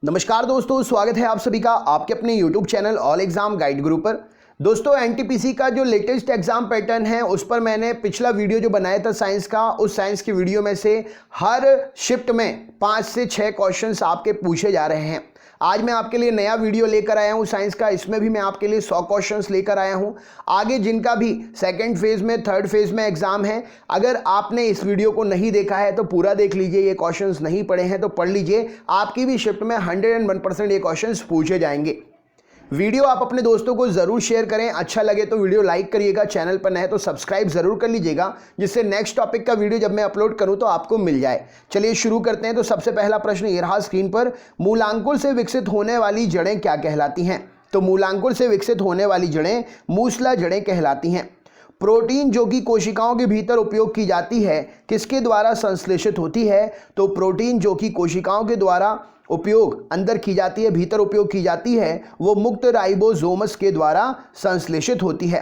नमस्कार दोस्तों, स्वागत है आप सभी का आपके अपने YouTube channel all exam guide गुरु पर। दोस्तों, एनटीपीसी का जो लेटेस्ट एग्जाम पैटर्न है उस पर मैंने पिछला वीडियो जो बनाया था साइंस का, उस साइंस की वीडियो में से हर शिफ्ट में 5 से 6 क्वेश्चंस आपके पूछे जा रहे हैं। आज मैं आपके लिए नया वीडियो लेकर आया हूं साइंस का। इसमें भी मैं आपके लिए 100 क्वेश्चंस लेकर आया हूं। आगे जिनका भी सेकंड फेज में, थर्ड फेज में एग्जाम है, अगर आपने इस वीडियो को नहीं देखा है तो पूरा देख लीजिए। ये क्वेश्चंस नहीं पढ़े हैं तो पढ़ लीजिए। आपकी भी शिफ्ट में 101% ये क्वेश्चंस पूछे जाएंगे। वीडियो आप अपने दोस्तों को जरूर शेयर करें। अच्छा लगे तो वीडियो लाइक करिएगा। चैनल पर नए तो सब्सक्राइब जरूर कर लीजिएगा, जिससे नेक्स्ट टॉपिक का वीडियो जब मैं अपलोड करूं तो आपको मिल जाए। चलिए शुरू करते हैं। तो सबसे पहला प्रश्न ये रहा स्क्रीन पर, मूलांकुर से विकसित होने वाली जड़ें क्या कहलाती हैं? तो मूलांकुर से विकसित होने वाली जड़ें मूसला जड़ें कहलाती हैं। प्रोटीन जो कि कोशिकाओं के भीतर उपयोग की जाती है, किसके द्वारा संश्लेषित होती है? तो प्रोटीन जो कि कोशिकाओं के द्वारा उपयोग अंदर की जाती है, भीतर उपयोग की जाती है, वो मुक्त राइबोसोमस के द्वारा संश्लेषित होती है।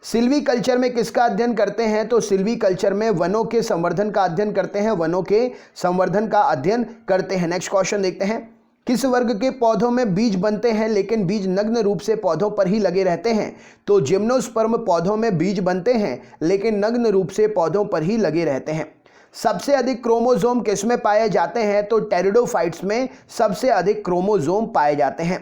सिल्वी कल्चर में किसका अध्ययन करते हैं? तो सिल्वी कल्चर में वनों के संवर्धन का अध्ययन करते हैं। वनों के संवर्धन का अध्ययन करते हैं। नेक्स्ट क्वेश्चन देखते हैं। किस वर्ग के पौधों में बीज बनते हैं लेकिन बीज नग्न रूप से पौधों पर ही लगे रहते हैं? तो जिम्नोस्पर्म पौधों में बीज बनते हैं लेकिन नग्न रूप से पौधों पर ही लगे रहते हैं। सबसे अधिक क्रोमोसोम किसमें पाए जाते हैं? तो टेरिडोफाइट्स में सबसे अधिक क्रोमोसोम पाए जाते हैं।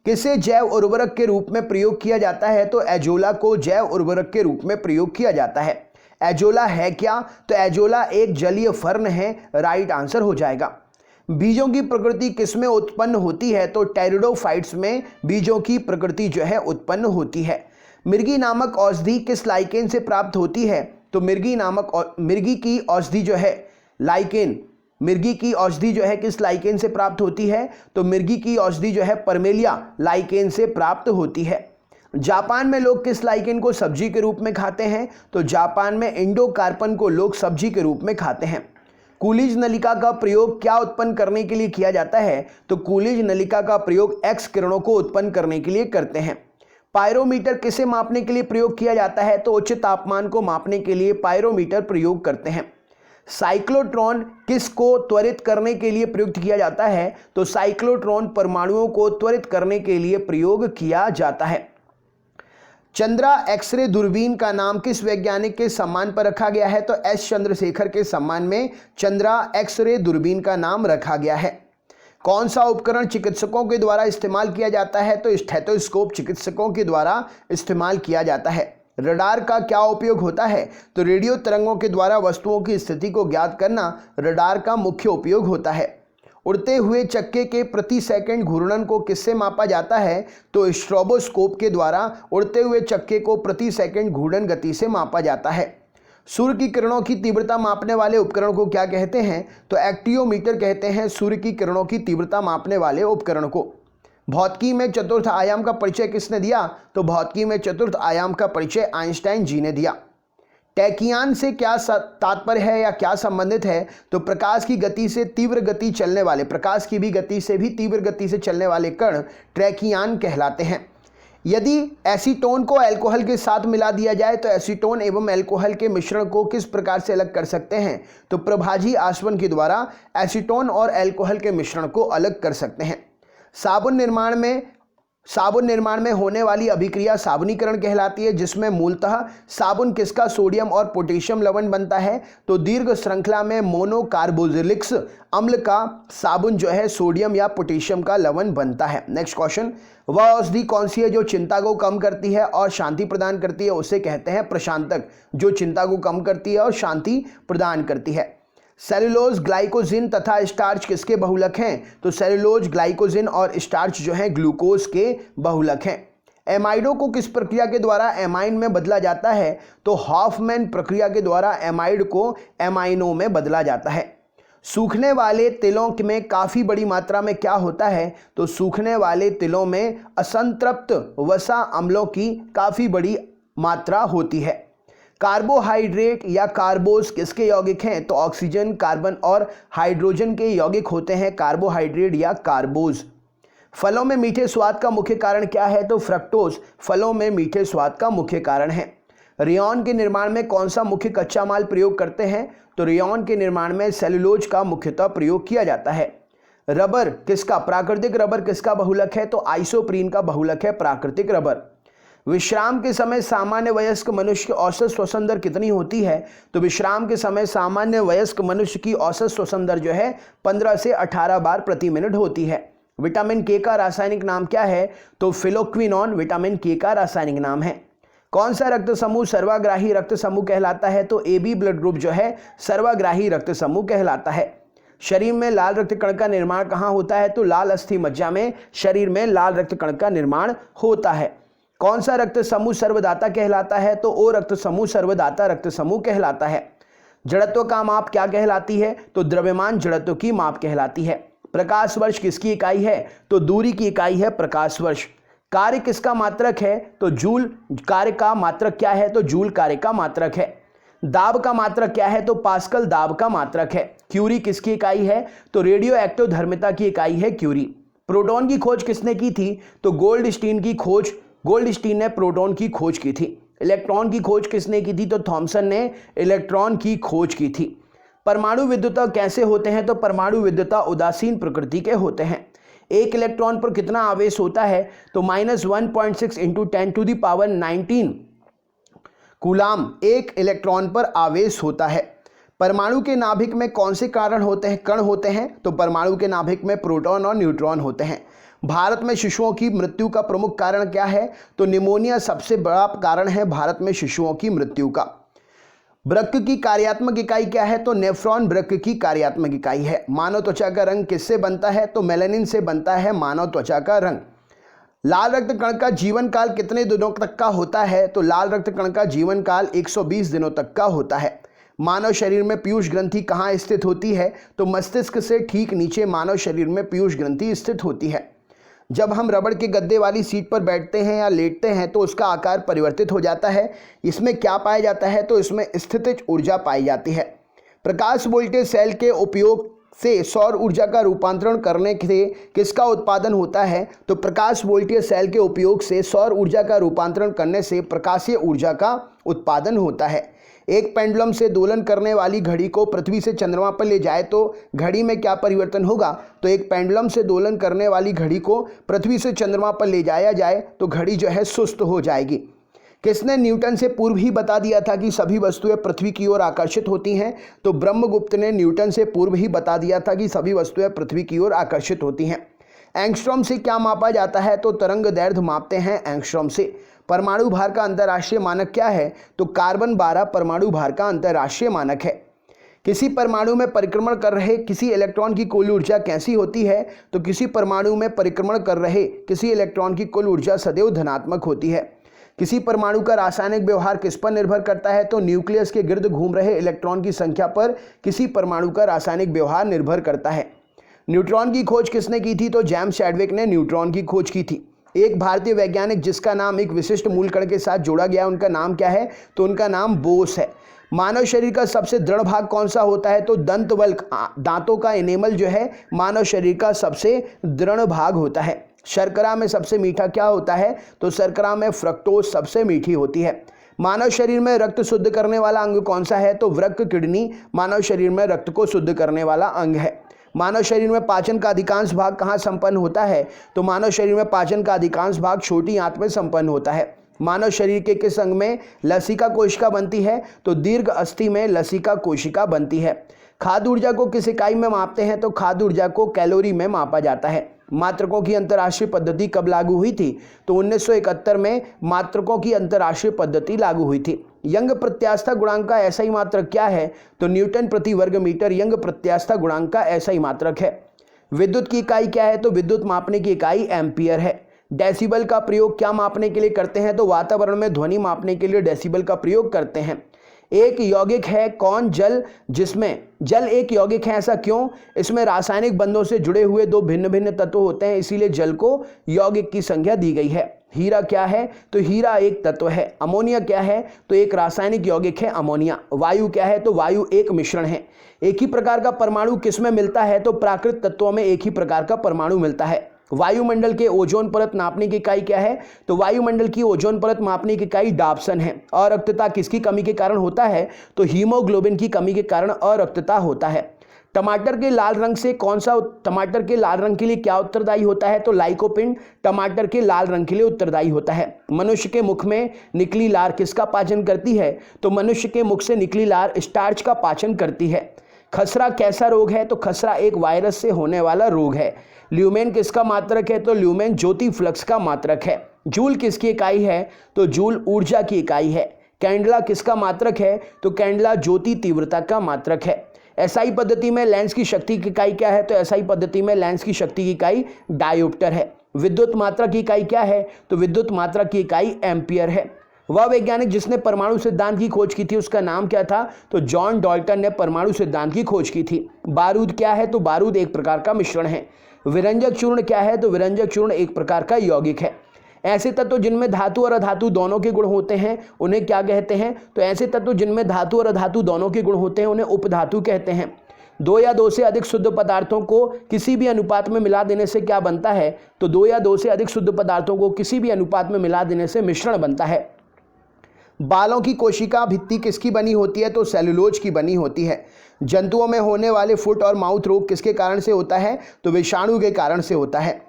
किसे जैव उर्वरक के रूप में प्रयोग किया जाता है? तो एजोला को जैव उर्वरक के रूप में प्रयोग किया जाता है। एजोला है क्या? तो एजोला एक जलीय फर्न है। राइट आंसर हो जाएगा। बीजों की प्रकृति किसमें उत्पन्न होती है? तो टेरिडोफाइट्स में बीजों की प्रकृति जो है उत्पन्न होती है। मिर्गी नामक औषधि किस लाइकेन से प्राप्त होती है? तो मिर्गी की औषधि जो है लाइकेन, मिर्गी की औषधि जो है किस लाइकेन से प्राप्त होती है? तो मिर्गी की औषधि जो है परमेलिया लाइकेन से प्राप्त होती है। जापान में लोग किस लाइकेन को सब्जी के रूप में खाते हैं? तो जापान में इंडोकार्पन को लोग सब्जी के रूप में खाते हैं। कूलिज नलिका का प्रयोग क्या उत्पन्न करने के लिए किया जाता है? तो कूलिज नलिका का प्रयोग एक्स किरणों को उत्पन्न करने के लिए करते हैं। पायरोमीटर किसे मापने के लिए प्रयोग किया जाता है? तो उच्च तापमान को मापने के लिए पायरोमीटर प्रयोग करते हैं। साइक्लोट्रॉन किसको त्वरित करने के लिए प्रयुक्त किया जाता है? तो साइक्लोट्रॉन परमाणुओं को त्वरित करने के लिए प्रयोग किया जाता है। चंद्रा एक्सरे दूरबीन का नाम किस वैज्ञानिक के सम्मान पर रखा गया है? तो एस चंद्रशेखर के सम्मान में चंद्रा एक्सरे दूरबीन का नाम रखा गया है। कौन सा उपकरण चिकित्सकों के द्वारा इस्तेमाल किया जाता है? तो स्टेथोस्कोप चिकित्सकों के द्वारा इस्तेमाल किया जाता है। रडार का क्या उपयोग होता है? तो रेडियो तरंगों के द्वारा वस्तुओं की स्थिति को ज्ञात करना रडार का मुख्य उपयोग होता है। उड़ते हुए चक्के के प्रति सेकंड घूर्णन को किससे मापा जाता है? तो स्ट्रोबोस्कोप के द्वारा उड़ते हुए चक्के को प्रति सेकंड घूर्णन गति से मापा जाता है। सूर्य की किरणों की तीव्रता मापने वाले उपकरण को क्या कहते हैं? तो एक्टियोमीटर कहते हैं सूर्य की किरणों की तीव्रता मापने वाले उपकरण को। भौतिकी में चतुर्थ आयाम का परिचय किसने दिया? तो भौतिकी में चतुर्थ आयाम का परिचय आइंस्टाइन जी ने दिया। टैकियान से क्या तात्पर्य है या क्या संबंधित है? तो प्रकाश की गति से तीव्र गति चलने वाले, प्रकाश की भी गति से भी तीव्र गति से चलने वाले कण ट्रैकियान कहलाते हैं। यदि एसीटोन को अल्कोहल के साथ मिला दिया जाए तो एसीटोन एवं अल्कोहल के मिश्रण को किस प्रकार से अलग कर सकते हैं? तो प्रभाजी आसवन के द्वारा एसीटोन और अल्कोहल के मिश्रण को अलग कर सकते हैं। साबुन निर्माण में होने वाली अभिक्रिया साबुनीकरण कहलाती है, जिसमें मूलतः साबुन किसका सोडियम और पोटेशियम लवण बनता है? तो दीर्घ श्रृंखला में मोनोकार्बोक्सिलिक अम्ल का साबुन जो है सोडियम या पोटेशियम का लवण बनता है। नेक्स्ट क्वेश्चन, वह औषधि कौन सी है जो चिंता को कम करती है और शांति प्रदान करती है? उसे कहते हैं प्रशांतक, जो चिंता को कम करती है और शांति प्रदान करती है। सेलुलोज, ग्लाइकोजिन तथा स्टार्च किसके बहुलक हैं? तो सेलुलोज, ग्लाइकोजिन और स्टार्च जो है ग्लूकोज के बहुलक हैं। एमाइडों को किस प्रक्रिया के द्वारा एमाइन में बदला जाता है? तो हॉफमैन प्रक्रिया के द्वारा एमाइड को एमाइनों में बदला जाता है। सूखने वाले तिलों में काफ़ी बड़ी मात्रा में क्या होता है? तो सूखने वाले तिलों में असंतृप्त वसा अम्लों की काफ़ी बड़ी मात्रा होती है। कार्बोहाइड्रेट या कार्बोज किसके यौगिक हैं? तो ऑक्सीजन, कार्बन और हाइड्रोजन के यौगिक होते हैं कार्बोहाइड्रेट या कार्बोज। फलों में मीठे स्वाद का मुख्य कारण क्या है? तो फ्रक्टोज फलों में मीठे स्वाद का मुख्य कारण है। रेयॉन के निर्माण में कौन सा मुख्य कच्चा माल प्रयोग करते हैं? तो रेयॉन के निर्माण में सेलुलोज का मुख्यतः प्रयोग किया जाता है। रबर किसका, प्राकृतिक रबर किसका बहुलक है, तो आइसोप्रीन का बहुलक है प्राकृतिक रबर। विश्राम के समय सामान्य वयस्क मनुष्य की औसत श्वसन दर कितनी होती है, तो विश्राम के समय सामान्य वयस्क मनुष्य की औसत श्वसन दर जो है 15 से 18 बार प्रति मिनट होती है। विटामिन के का रासायनिक नाम क्या है, तो फिलोक्विनोन विटामिन के का रासायनिक नाम है। कौन सा रक्त समूह सर्वाग्राही रक्त समूह कहलाता है, तो AB ब्लड ग्रुप जो है सर्वाग्राही रक्त समूह कहलाता है। शरीर में लाल रक्त कण का निर्माण कहाँ होता है, तो लाल अस्थि मज्जा में शरीर में लाल रक्त कण का निर्माण होता है। कौन सा रक्त समूह सर्वदाता कहलाता है, तो O रक्त समूह सर्वदाता रक्त समूह कहलाता है। जड़त्व का माप क्या कहलाती है, तो द्रव्यमान जड़त्व की माप कहलाती है। प्रकाश वर्ष किसकी इकाई है, तो दूरी की इकाई है प्रकाश वर्ष। कार्य किसका मात्रक है, तो जूल कार्य का मात्रक क्या है, तो जूल कार्य का मात्रक है। दाब का मात्रक क्या है, तो पास्कल दाब का मात्रक है। क्यूरी किसकी इकाई है, तो रेडियो एक्टिव धर्मिता की इकाई है क्यूरी। प्रोटॉन की खोज किसने की थी, तो गोल्डस्टीन ने प्रोटॉन की खोज की थी। इलेक्ट्रॉन की खोज किसने की थी, तो थॉमसन ने इलेक्ट्रॉन की खोज की थी। परमाणु विद्युता कैसे होते हैं, तो परमाणु विद्युता उदासीन प्रकृति के होते हैं। एक इलेक्ट्रॉन पर कितना आवेश होता है, तो -1.6 × 10⁻19 कूलाम एक इलेक्ट्रॉन पर आवेश होता है। परमाणु के नाभिक में कौन से कण होते हैं, तो परमाणु के नाभिक में प्रोटॉन और न्यूट्रॉन होते हैं। भारत में शिशुओं की मृत्यु का प्रमुख कारण क्या है, तो निमोनिया सबसे बड़ा कारण है भारत में शिशुओं की मृत्यु का। वृक्क की कार्यात्मक इकाई क्या है, तो नेफ्रॉन वृक्क की कार्यात्मक इकाई है। मानव त्वचा का रंग किससे बनता है, तो मेलानिन से बनता है मानव त्वचा का रंग। लाल रक्त कण का जीवन काल कितने दिनों तक का होता है, तो लाल रक्त कण का जीवन काल 120 दिनों तक का होता है। मानव शरीर में पीयूष ग्रंथि कहाँ स्थित होती है, तो मस्तिष्क से ठीक नीचे मानव शरीर में पीयूष ग्रंथि स्थित होती है। जब हम रबड़ के गद्दे वाली सीट पर बैठते हैं या लेटते हैं तो उसका आकार परिवर्तित हो जाता है। इसमें क्या पाया जाता है, तो इसमें स्थितिज ऊर्जा पाई जाती है। प्रकाश वोल्टेज सेल के उपयोग से सौर ऊर्जा का रूपांतरण करने से किसका उत्पादन होता है, तो प्रकाश वोल्टेज सेल के उपयोग से सौर ऊर्जा का रूपांतरण करने से प्रकाशीय ऊर्जा का उत्पादन होता है। एक पेंडुलम से दोलन करने वाली घड़ी को पृथ्वी से चंद्रमा पर ले जाए तो घड़ी में क्या परिवर्तन होगा, तो एक पेंडुलम से दोलन करने वाली घड़ी को पृथ्वी से चंद्रमा पर ले जाया जाए तो घड़ी जो है सुस्त हो जाएगी। किसने न्यूटन से पूर्व ही बता दिया था कि सभी वस्तुएं पृथ्वी की ओर आकर्षित होती हैं, तो ब्रह्मगुप्त ने न्यूटन से पूर्व ही बता दिया था कि सभी वस्तुएं पृथ्वी की ओर आकर्षित होती हैं। एंगस्ट्रॉम से क्या मापा जाता है, तो तरंग दैर्घ्य मापते हैं एंगस्ट्रॉम से। परमाणु भार का अंतर्राष्ट्रीय मानक क्या है, तो कार्बन 12 परमाणु भार का अंतर्राष्ट्रीय मानक है। किसी परमाणु में परिक्रमण कर रहे किसी इलेक्ट्रॉन की कुल ऊर्जा कैसी होती है, तो किसी परमाणु में परिक्रमण कर रहे किसी इलेक्ट्रॉन की कुल ऊर्जा सदैव धनात्मक होती है। किसी परमाणु का रासायनिक व्यवहार किस पर निर्भर करता है, तो न्यूक्लियस के गिर्द घूम रहे इलेक्ट्रॉन की संख्या पर किसी परमाणु का रासायनिक व्यवहार निर्भर करता है। न्यूट्रॉन की खोज किसने की थी, तो जेम्स चैडविक ने न्यूट्रॉन की खोज की थी। एक भारतीय वैज्ञानिक जिसका नाम एक विशिष्ट मूल कण के साथ जोड़ा गया उनका नाम क्या है, तो उनका नाम बोस है। मानव शरीर का सबसे दृढ़ भाग कौन सा होता है, तो दंतवल्क दांतों का एनेमल जो है मानव शरीर का सबसे दृढ़ भाग होता है। शर्करा में सबसे मीठा क्या होता है, तो शर्करा में फ्रक्टोज सबसे मीठी होती है। मानव शरीर में रक्त शुद्ध करने वाला अंग कौन सा है, तो वृक्क किडनी मानव शरीर में रक्त को शुद्ध करने वाला अंग है। मानव शरीर में पाचन का अधिकांश भाग कहाँ संपन्न होता है, तो मानव शरीर में पाचन का अधिकांश भाग छोटी आंत में संपन्न होता है। मानव शरीर के किस अंग में लसिका कोशिका बनती है, तो दीर्घ अस्थि में लसिका कोशिका बनती है। खाद्य ऊर्जा को किस इकाई में मापते हैं, तो खाद्य ऊर्जा को कैलोरी में मापा जाता है। मात्रकों की अंतर्राष्ट्रीय पद्धति कब लागू हुई थी, तो 1971 में मात्रकों की अंतर्राष्ट्रीय पद्धति लागू हुई थी। यंग प्रत्यास्था गुणांक का ऐसा ही मात्रक क्या है, तो न्यूटन प्रति वर्ग मीटर यंग प्रत्यास्था गुणांक का ऐसा ही मात्रक है। विद्युत की इकाई क्या है, तो विद्युत मापने की इकाई एम्पियर है। डेसिबल का प्रयोग क्या मापने के लिए करते हैं, तो वातावरण में ध्वनि मापने के लिए डेसिबल का प्रयोग करते हैं। एक यौगिक है कौन, जल, जिसमें जल एक यौगिक है, ऐसा क्यों, इसमें रासायनिक बंधों से जुड़े हुए दो भिन्न भिन्न तत्व होते हैं, इसीलिए जल को यौगिक की संज्ञा दी गई है। हीरा क्या है, तो हीरा एक तत्व है। अमोनिया क्या है, तो एक रासायनिक यौगिक है अमोनिया। वायु क्या है, तो वायु एक मिश्रण है। एक ही प्रकार का परमाणु किसमें मिलता है, तो प्राकृत तत्वों में एक ही प्रकार का परमाणु मिलता है। वायुमंडल के ओजोन परत नापने की इकाई क्या है, तो वायुमंडल की ओजोन परत मापने की इकाई डाप्सन है। अरक्तता किसकी कमी के कारण होता है, तो हीमोग्लोबिन की कमी के कारण अरक्तता होता है। टमाटर के लाल रंग से कौन सा, टमाटर के लाल रंग के लिए क्या उत्तरदायी होता है, तो लाइकोपिन टमाटर के लाल रंग के लिए उत्तरदायी होता है। मनुष्य के मुख में निकली लार किसका पाचन करती है, तो मनुष्य के मुख से निकली लार स्टार्च का पाचन करती है। खसरा कैसा रोग है, तो खसरा एक वायरस से होने वाला रोग है। ल्यूमेन किसका मात्रक है, तो ल्यूमेन ज्योति फ्लक्स का मात्रक है। जूल किसकी इकाई है, तो जूल ऊर्जा की इकाई है। कैंडला किसका मात्रक है, तो कैंडला ज्योति तीव्रता का मात्रक है। एसआई पद्धति में लेंस की शक्ति की इकाई क्या है, तो एसआई पद्धति में लेंस की शक्ति की इकाई डायोप्टर है। विद्युत मात्रा की इकाई क्या है, तो विद्युत मात्रा की इकाई एम्पियर है। वह वैज्ञानिक जिसने परमाणु सिद्धांत की खोज की थी उसका नाम क्या था, तो जॉन डाल्टन ने परमाणु सिद्धांत की खोज की थी। बारूद क्या है, तो बारूद एक प्रकार का मिश्रण है। विरंजक चूर्ण क्या है, तो विरंजक चूर्ण एक प्रकार का यौगिक है। ऐसे तत्व जिनमें धातु और अधातु दोनों के गुण होते हैं उन्हें क्या कहते हैं, तो ऐसे तत्व जिनमें धातु और अधातु दोनों के गुण होते हैं उन्हें उपधातु कहते हैं। दो या दो से अधिक शुद्ध पदार्थों को किसी भी अनुपात में मिला देने से क्या बनता है, तो दो या दो से अधिक शुद्ध पदार्थों को किसी भी अनुपात में मिला देने से मिश्रण बनता है। बालों की कोशिका भित्ति किसकी बनी होती है, तो सेलुलोज की बनी होती है। जंतुओं में होने वाले फुट और माउथ रोग किसके कारण से होता है, तो विषाणु के कारण से होता है।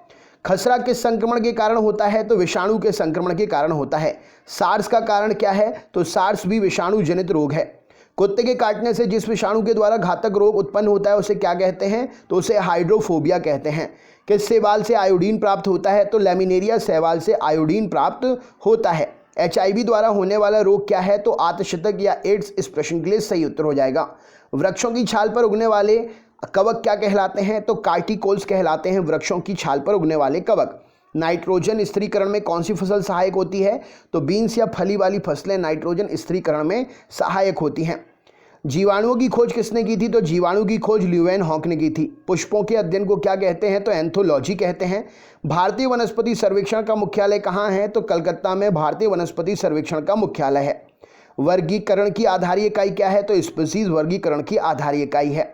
खसरा किस संक्रमण के कारण होता है, तो विषाणु के संक्रमण के कारण होता है। सार्स का कारण क्या है, तो सार्स भी विषाणु जनित रोग है। कुत्ते के काटने से जिस विषाणु के द्वारा घातक रोग उत्पन्न होता है उसे क्या कहते हैं, तो उसे हाइड्रोफोबिया कहते हैं। किस शैवाल से आयोडीन प्राप्त होता है, तो लैमिनेरिया शैवाल से आयोडीन प्राप्त होता है। HIV द्वारा होने वाला रोग क्या है, तो आतशतक या एड्स इस प्रश्न के लिए सही उत्तर हो जाएगा। वृक्षों की छाल पर उगने वाले कवक क्या कहलाते हैं, तो कार्टिकोल्स कहलाते हैं वृक्षों की छाल पर उगने वाले कवक। नाइट्रोजन स्थिरीकरण में कौन सी फसल सहायक होती है, तो बीन्स या फली वाली फसलें नाइट्रोजन स्थिरीकरण में सहायक होती हैं। जीवाणुओं की खोज किसने की थी, तो जीवाणु की खोज ल्यूवेन हॉक ने की थी। पुष्पों के अध्ययन को क्या कहते हैं, तो एंथोलॉजी कहते हैं। भारतीय वनस्पति सर्वेक्षण का मुख्यालय कहाँ है, तो कलकत्ता में भारतीय वनस्पति सर्वेक्षण का मुख्यालय है। वर्गीकरण की आधारीय इकाई क्या है, तो स्पीशीज वर्गीकरण की आधारीय इकाई है।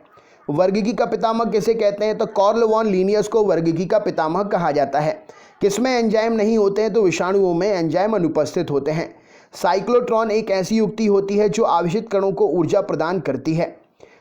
वर्गीकी का पितामह किसे कहते हैं, तो कार्ल वॉन लिनियस को वर्गीकी का पितामह कहा जाता है। किसमें एंजाइम नहीं होते हैं, तो विषाणुओं में एंजाइम अनुपस्थित होते हैं। साइक्लोट्रॉन एक ऐसी युक्ति होती है जो आवेशित कणों को ऊर्जा प्रदान करती है।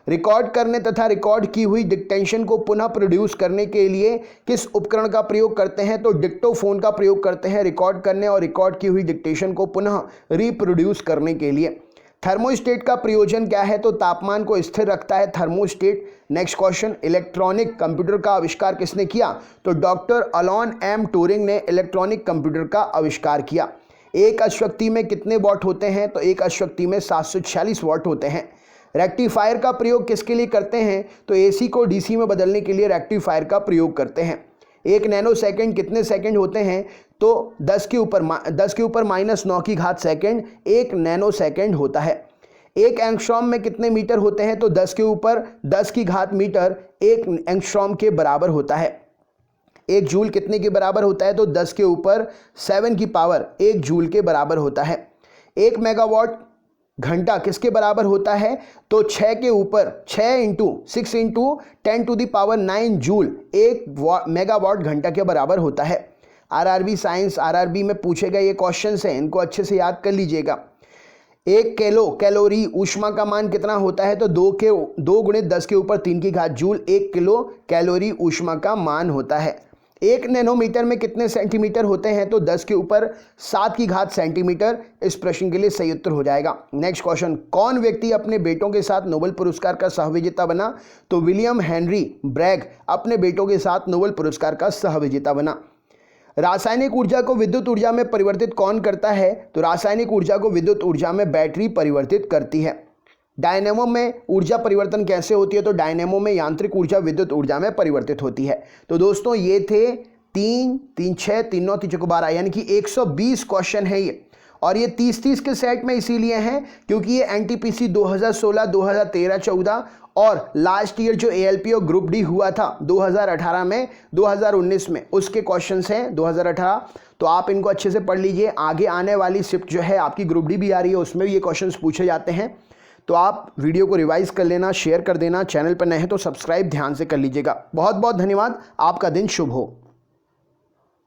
रिकॉर्ड करने तथा रिकॉर्ड की हुई डिक्टेशन को पुनः प्रोड्यूस करने के लिए किस उपकरण का प्रयोग करते हैं, तो डिक्टोफोन का प्रयोग करते हैं रिकॉर्ड करने और रिकॉर्ड की हुई डिक्टेशन को पुनः रिप्रोड्यूस करने के लिए। थर्मोस्टेट का प्रयोजन क्या है, तो तापमान को स्थिर रखता है thermostat. Next question, electronic computer का आविष्कार किसने किया, तो डॉक्टर अलॉन एम ट्यूरिंग ने इलेक्ट्रॉनिक कंप्यूटर का आविष्कार किया। एक अश्वक्ति में कितने वॉट होते हैं, तो एक अश्वक्ति में 746 वॉट होते हैं। रेक्टिफायर का प्रयोग किसके लिए करते हैं, तो AC को DC में बदलने के लिए रेक्टिफायर का प्रयोग करते हैं। एक नैनो सेकेंड कितने सेकंड होते हैं, तो 10 के ऊपर -9 की घात सेकंड एक नैनो सेकंड होता है। एक एंगस्ट्रॉम में कितने मीटर होते हैं, तो 10 के ऊपर 10 की घात मीटर एक एंगस्ट्रॉम के बराबर होता है। एक जूल कितने के बराबर होता है, तो 10 के ऊपर 7 की पावर 1 जूल के बराबर होता है। एक मेगावाट घंटा किसके बराबर होता है, तो 6 के ऊपर 6 × 6 × 10⁹ जूल एक मेगावाट घंटा के बराबर होता है। RRB साइंस RRB में पूछे गए ये क्वेश्चंस हैं, इनको अच्छे से याद कर लीजिएगा। 1 कैलोरी ऊष्मा का मान कितना होता है, तो 2 × 10 के ऊपर 3 की घात जूल 1 किलो कैलोरी ऊष्मा का मान होता है। 1 नैनोमीटर में कितने सेंटीमीटर होते हैं, तो 10 के ऊपर 7 की घात सेंटीमीटर इस प्रश्न के लिए सही उत्तर हो जाएगा। नेक्स्ट क्वेश्चन, कौन व्यक्ति अपने बेटों के साथ नोबेल पुरस्कार का सहविजेता बना, तो विलियम हेनरी ब्रैग अपने बेटों के साथ नोबेल पुरस्कार का सहविजेता बना। रासायनिक ऊर्जा को विद्युत ऊर्जा में परिवर्तित कौन करता है, तो रासायनिक ऊर्जा को विद्युत ऊर्जा में बैटरी परिवर्तित करती है। डायनेमो में ऊर्जा परिवर्तन कैसे होती है, तो डायनेमो में यांत्रिक ऊर्जा विद्युत ऊर्जा में परिवर्तित होती है। तो दोस्तों ये थे 3, 3, 6, 3, 9, 3, 12 यानी कि 120 क्वेश्चन है ये, और ये 30-30 के सेट में इसीलिए हैं क्योंकि ये NTPC 2016, 2013, 14 और लास्ट ईयर जो ALP और ग्रुप डी हुआ था 2018 में, 2019 में, उसके क्वेश्चंस हैं 2018। तो आप इनको अच्छे से पढ़ लीजिए। आगे आने वाली शिफ्ट जो है आपकी ग्रुप डी भी आ रही है, उसमें भी ये क्वेश्चंस पूछे जाते हैं। तो आप वीडियो को रिवाइज कर लेना, शेयर कर देना। चैनल पर नए हैं तो सब्सक्राइब ध्यान से कर लीजिएगा। बहुत बहुत धन्यवाद। आपका दिन शुभ हो।